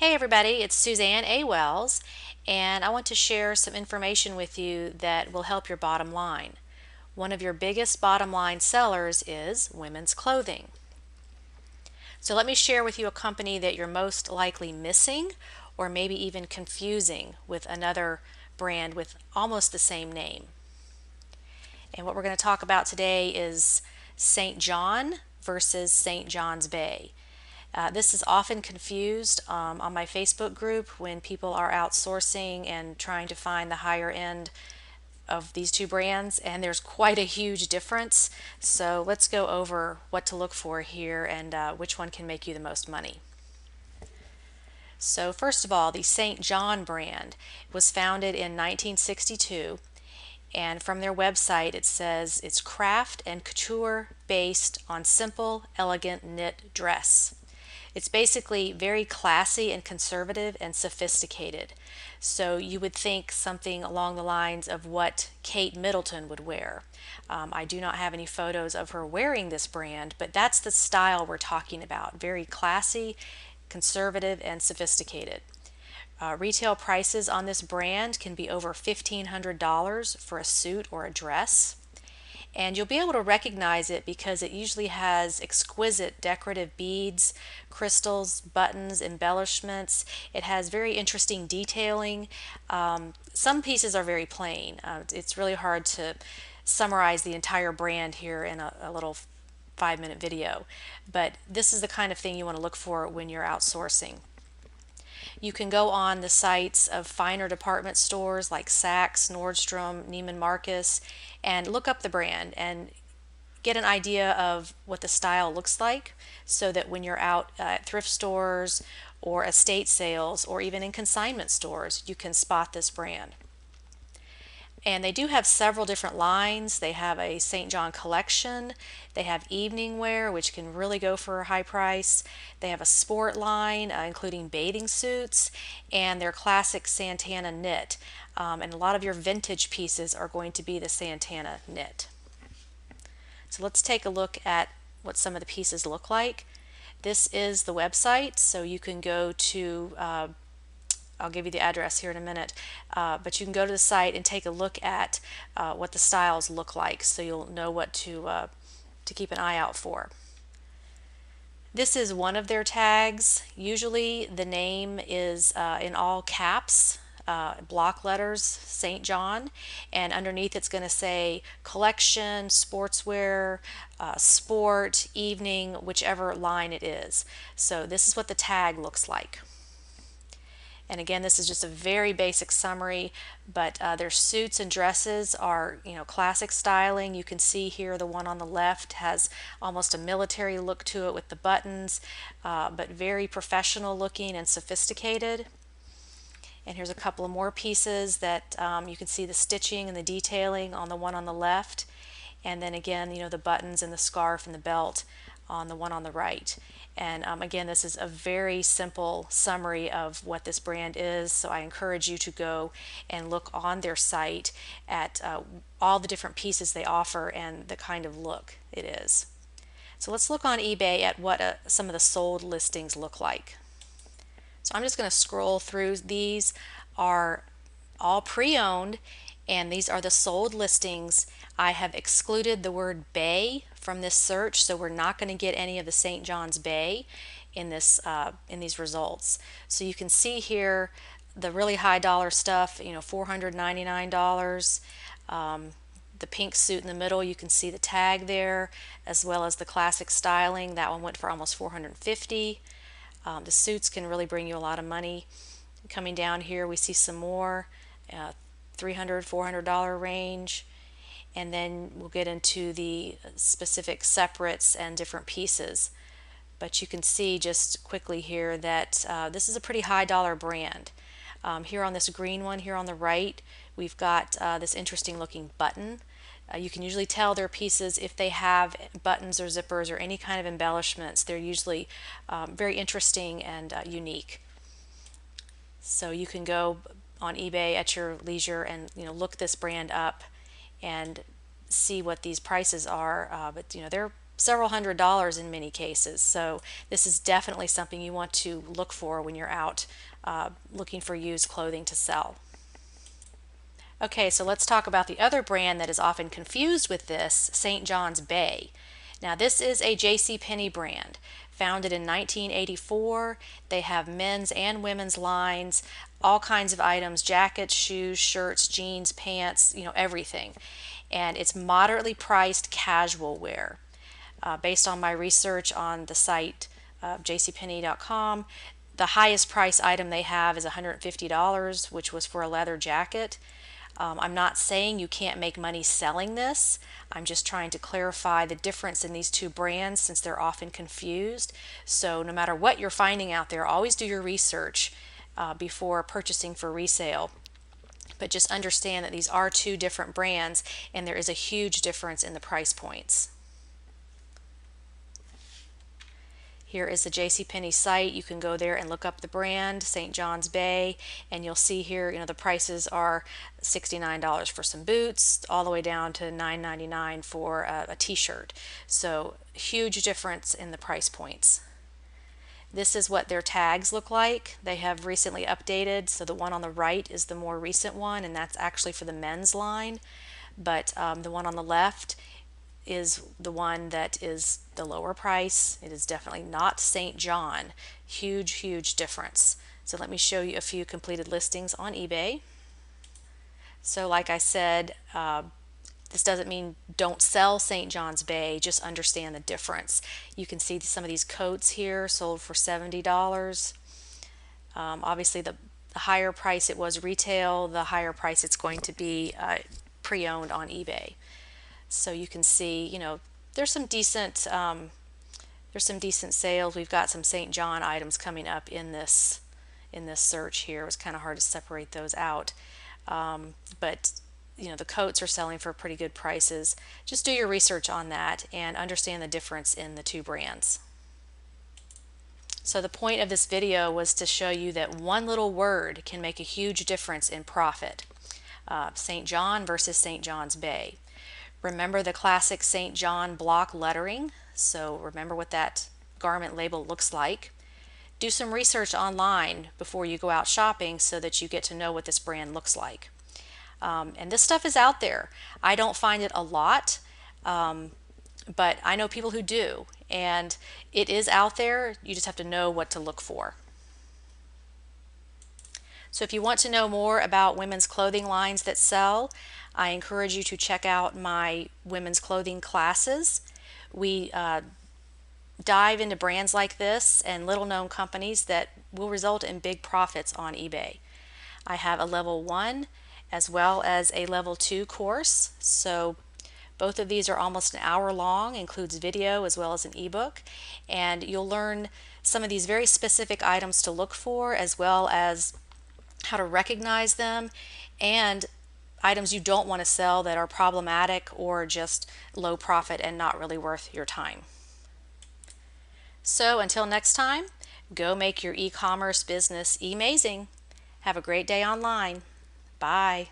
Hey everybody, it's Suzanne A. Wells, and I want to share some information with you that will help your bottom line. One of your biggest bottom line sellers is women's clothing. So let me share with you a company that you're most likely missing or maybe even confusing with another brand with almost the same name. And what we're going to talk about today is St. John versus St. John's Bay. This is often confused on my Facebook group when people are outsourcing and trying to find the higher end of these two brands, and there's quite a huge difference. So let's go over what to look for here and which one can make you the most money. So first of all, the St. John brand was founded in 1962, and from their website it says it's craft and couture based on simple, elegant knit dress. It's basically very classy and conservative and sophisticated. So you would think something along the lines of what Kate Middleton would wear. I do not have any photos of her wearing this brand, but that's the style we're talking about. Very classy, conservative, and sophisticated. Retail prices on this brand can be over $1,500 for a suit or a dress. And you'll be able to recognize it because it usually has exquisite decorative beads, crystals, buttons, embellishments. It has very interesting detailing. Some pieces are very plain. It's really hard to summarize the entire brand here in a little 5-minute video, but this is the kind of thing you want to look for when you're outsourcing. You can go on the sites of finer department stores like Saks, Nordstrom, Neiman Marcus, and look up the brand and get an idea of what the style looks like so that when you're out at thrift stores or estate sales or even in consignment stores, you can spot this brand. And they do have several different lines. They have a St. John collection. They have evening wear, which can really go for a high price. They have a sport line, including bathing suits, and their classic Santana knit. And a lot of your vintage pieces are going to be the Santana knit. So let's take a look at what some of the pieces look like. This is the website, so you can go to I'll give you the address here in a minute, but you can go to the site and take a look at what the styles look like so you'll know what to keep an eye out for. This is one of their tags. Usually the name is in all caps, block letters, St. John, and underneath it's going to say collection, sportswear, sport, evening, whichever line it is. So this is what the tag looks like. And again, this is just a very basic summary, but their suits and dresses are, classic styling. You can see here the one on the left has almost a military look to it with the buttons, but very professional looking and sophisticated. And here's a couple of more pieces that you can see the stitching and the detailing on the one on the left. And then again, the buttons and the scarf and the belt on the one on the right. And again, this is a very simple summary of what this brand is, so I encourage you to go and look on their site at all the different pieces they offer and the kind of look it is. So let's look on eBay at what some of the sold listings look like. So I'm just going to scroll through. These are all pre-owned, and these are the sold listings. I have excluded the word Bay from this search, so we're not going to get any of the St. John's Bay in these results. So you can see here the really high dollar stuff, $499. The pink suit in the middle, you can see the tag there, as well as the classic styling. That one went for almost $450. The suits can really bring you a lot of money. Coming down here, we see some more, $300, $400 range. And then we'll get into the specific separates and different pieces. But you can see just quickly here that this is a pretty high dollar brand. Here on this green one here on the right, we've got this interesting looking button. You can usually tell their pieces if they have buttons or zippers or any kind of embellishments. They're usually very interesting and unique. So you can go on eBay at your leisure and look this brand up and see what these prices are, but they're several $100s in many cases. So this is definitely something you want to look for when you're out looking for used clothing to sell. Okay, so let's talk about the other brand that is often confused with this, St. John's Bay. Now this is a JC Penney brand. Founded in 1984, they have men's and women's lines, all kinds of items, jackets, shoes, shirts, jeans, pants, everything. And it's moderately priced casual wear. Based on my research on the site jcpenney.com, the highest price item they have is $150, which was for a leather jacket. I'm not saying you can't make money selling this. I'm just trying to clarify the difference in these two brands since they're often confused. So no matter what you're finding out there, always do your research before purchasing for resale. But just understand that these are two different brands and there is a huge difference in the price points. Here is the JCPenney site. You can go there and look up the brand, St. John's Bay, and you'll see here, the prices are $69 for some boots, all the way down to $9.99 for a t-shirt. So huge difference in the price points. This is what their tags look like. They have recently updated, so the one on the right is the more recent one, and that's actually for the men's line. But the one on the left is the one that is the lower price. It is definitely not St. John. Huge difference. So let me show you a few completed listings on eBay. So like I said, this doesn't mean don't sell St. John's Bay, just understand the difference. You can see some of these coats here sold for $70. Obviously the higher price it was retail, the higher price it's going to be pre-owned on eBay. So you can see, there's some decent sales. We've got some St. John items coming up in this search here. It was kind of hard to separate those out, but the coats are selling for pretty good prices. Just do your research on that and understand the difference in the two brands. So the point of this video was to show you that one little word can make a huge difference in profit. St. John versus St. John's Bay. Remember the classic St. John block lettering, so remember what that garment label looks like. Do some research online before you go out shopping so that you get to know what this brand looks like. And this stuff is out there. I don't find it a lot, but I know people who do, and it is out there. You just have to know what to look for. So if you want to know more about women's clothing lines that sell, I encourage you to check out my women's clothing classes. We dive into brands like this and little known companies that will result in big profits on eBay. I have a level 1 as well as a level 2 course. So both of these are almost an hour long, includes video as well as an ebook, and you'll learn some of these very specific items to look for as well as how to recognize them and items you don't want to sell that are problematic or just low profit and not really worth your time. So until next time, go make your e-commerce business amazing. Have a great day online. Bye.